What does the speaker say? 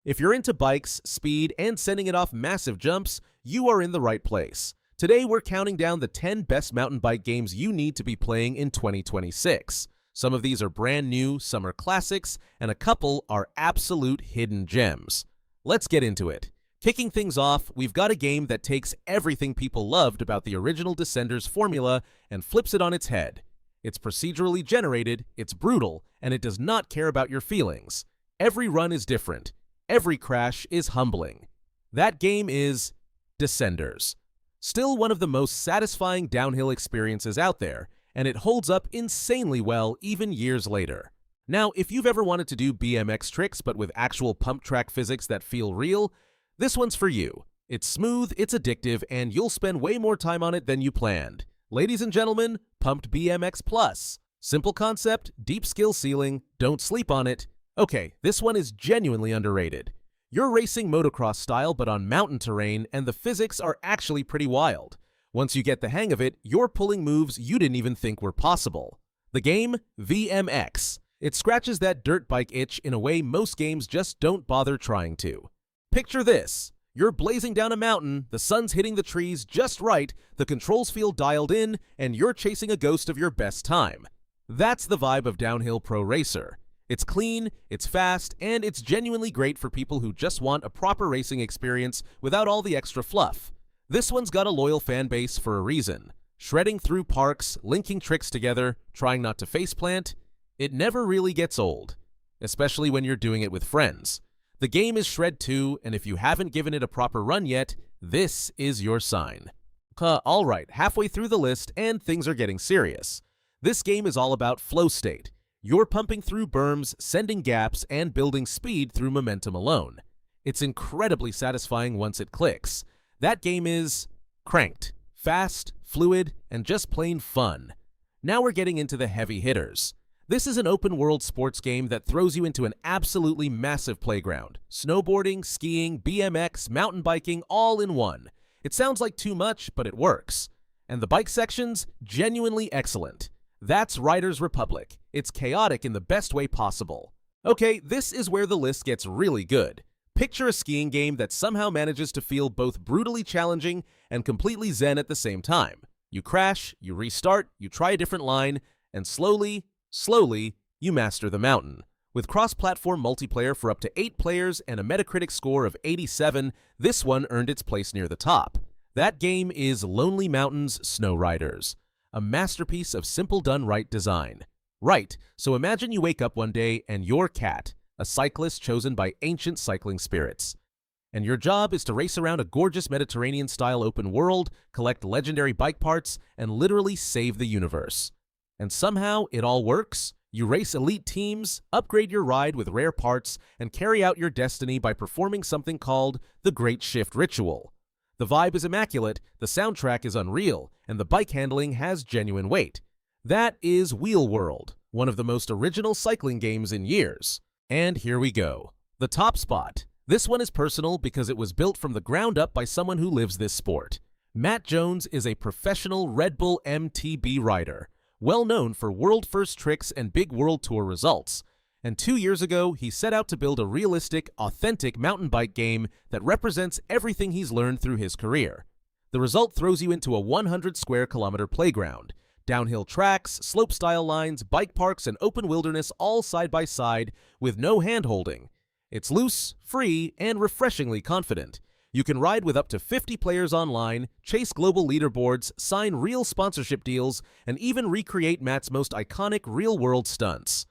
If you're into bikes, speed, and sending it off massive jumps, you are in the right place. Today, we're counting down the 10 best mountain bike games you need to be playing in 2026. Some of these are brand new, some are classics, and a couple are absolute hidden gems. Let's get into it. Kicking things off, we've got a game that takes everything people loved about the original Descenders formula and flips it on its head. It's procedurally generated, it's brutal, and it does not care about your feelings. Every run is different. Every crash is humbling. That game is Descenders. Still one of the most satisfying downhill experiences out there, and it holds up insanely well even years later. Now, if you've ever wanted to do BMX tricks but with actual pump track physics that feel real, this one's for you. It's smooth, it's addictive, and you'll spend way more time on it than you planned. Ladies and gentlemen, Pumped BMX Plus. Simple concept, deep skill ceiling, don't sleep on it. Okay, this one is genuinely underrated. You're racing motocross style but on mountain terrain, and the physics are actually pretty wild. Once you get the hang of it, you're pulling moves you didn't even think were possible. The game? VMX. It scratches that dirt bike itch in a way most games just don't bother trying to. Picture this. You're blazing down a mountain, the sun's hitting the trees just right, the controls feel dialed in, and you're chasing a ghost of your best time. That's the vibe of Downhill Pro Racer. It's clean, it's fast, and it's genuinely great for people who just want a proper racing experience without all the extra fluff. This one's got a loyal fan base for a reason. Shredding through parks, linking tricks together, trying not to faceplant, it never really gets old, especially when you're doing it with friends. The game is Shred 2, and if you haven't given it a proper run yet, this is your sign. Alright, halfway through the list, and things are getting serious. This game is all about flow state. You're pumping through berms, sending gaps, and building speed through momentum alone. It's incredibly satisfying once it clicks. That game is cranked, fast, fluid, and just plain fun. Now we're getting into the heavy hitters. This is an open-world sports game that throws you into an absolutely massive playground. Snowboarding, skiing, BMX, mountain biking, all in one. It sounds like too much, but it works. And the bike section's genuinely excellent. That's Riders Republic. It's chaotic in the best way possible. Okay, this is where the list gets really good. Picture a skiing game that somehow manages to feel both brutally challenging and completely zen at the same time. You crash, you restart, you try a different line, and slowly, you master the mountain. With cross-platform multiplayer for up to 8 players and a Metacritic score of 87, this one earned its place near the top. That game is Lonely Mountains Snow Riders, a masterpiece of simple done right design. Right, so imagine you wake up one day and you're Kat, a cyclist chosen by ancient cycling spirits. And your job is to race around a gorgeous Mediterranean-style open world, collect legendary bike parts, and literally save the universe. And somehow it all works. You race elite teams, upgrade your ride with rare parts, and carry out your destiny by performing something called the Great Shift Ritual. The vibe is immaculate, the soundtrack is unreal, and the bike handling has genuine weight. That is Wheel World, one of the most original cycling games in years. And here we go. The top spot. This one is personal because it was built from the ground up by someone who lives this sport. Matt Jones is a professional Red Bull MTB rider, well known for world-first tricks and big world tour results. And 2 years ago, he set out to build a realistic, authentic mountain bike game that represents everything he's learned through his career. The result throws you into a 100 square kilometer playground. Downhill tracks, slope-style lines, bike parks, and open wilderness all side by side with no hand-holding. It's loose, free, and refreshingly confident. You can ride with up to 50 players online, chase global leaderboards, sign real sponsorship deals, and even recreate Matt's most iconic real-world stunts.